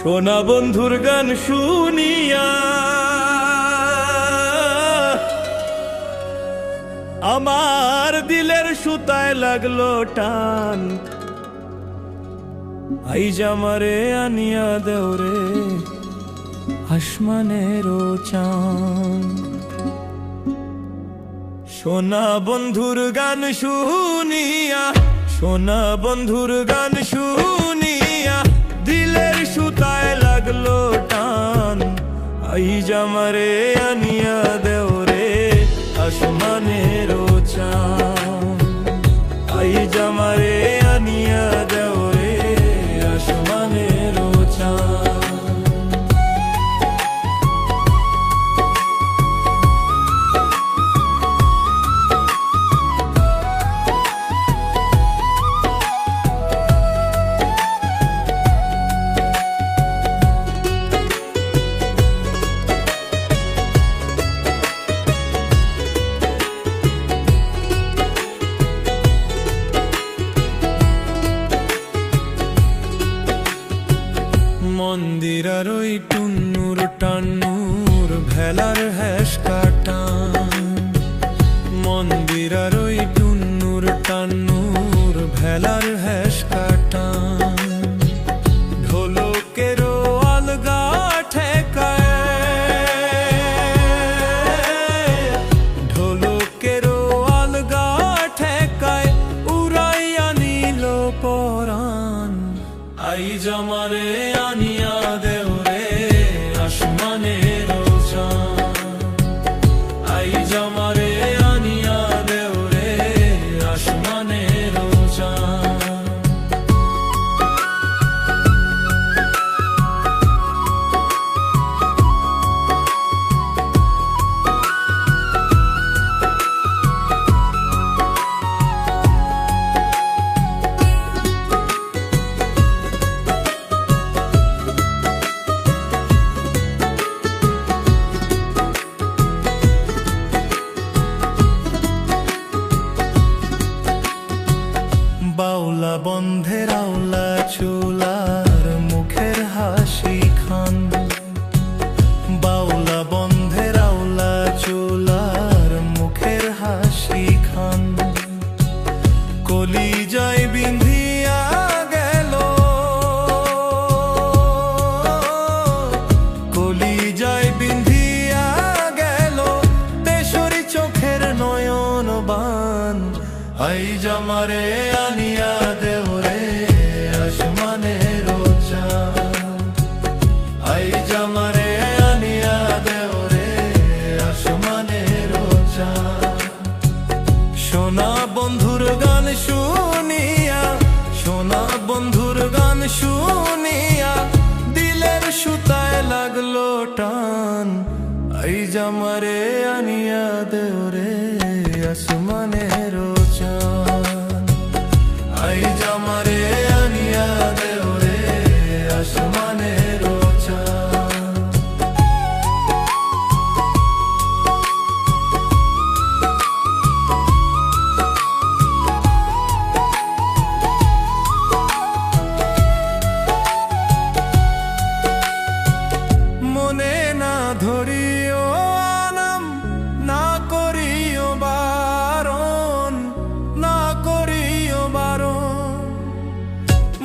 সোনা বন্ধুর গান শুনিয়া আমার দিলের সুতায় লাগলো টান। আইজ আমারে আনিয়া দেওরে আসমানেরও চান। সোনা বন্ধুর গান শুনিয়া, সোনা বন্ধুর গান শুনিয়া দিলের সুতায় লাগলো টান। আইজ আমারে আনিয়া দেওরে আসমানেরও চান। আইজ আমারে আনিয়া দেওরে আসমানেরও চান। মন্দিরার ওই টুন্নুর টান্নুর ভেলার হ্যাস কাটান। মন্দিরার ওই টুন্নুর টান্নুর ভেলার হ্যাস কাটান। ঢোলকেরও আলগা ঠেকায়, ঢোলকেরও আলগা ঠেকায় উড়াইয়া নিল পরাণ। আইজ আমারে আনিয়া দেওরে আসমানেরও চান। আইজ আমারে আনিয়া দেওরে আসমানেরও চান। বাউলা বন্ধের আওলা চুলার মুখের হাসি খান। বাউলা বন্ধের আওলা চুলার মুখের হাসি খান। কলিজায় বিন্ধিয়া গেল, কলিজায় বিন্ধিয়া গেল তেসরি চোখের নয়ন বান। আইজ আমারে আনিয়া দেওরে আসমানেরও চান। আইজ আমারে আনিয়া দেওরে আসমানেরও চান। সোনা বন্ধুর গান শুনিয়া, সোনা বন্ধুর গান শুনিয়া দিলের সুতায় লাগলো টান। আইজ আমারে আনিয়া দেওরে আসমানেরও চান। আইজ আমারে আনিয়া দেওরে আসমানেরও চান। মনে না ধরিও আনাম, না করিও বারণ, না করিও বারণ।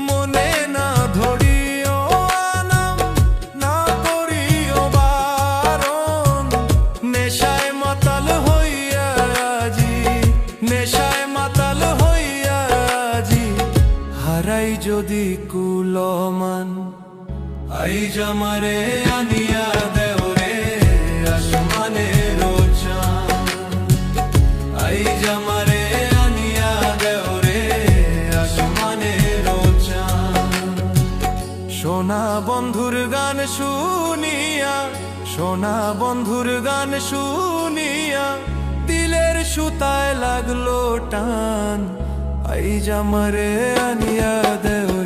মনে না ধরিও আনাম, না করিও বারণ। নেশায় মাতাল হইয়া আজি, নেশায় মাতাল হইয়া আজি হারাই যদি কুলমান। আইজ আমারে আনিয়া দেওরে আসমানেরও চান। আইজ আমারে আনিয়া দেওরে আসমানেরও চান। সোনা বন্ধুর গান শুনিয়া, সোনা বন্ধুর গান শুনিয়া দিলের সুতায় লাগলো টান। আইজ আমারে আনিয়া দেওরে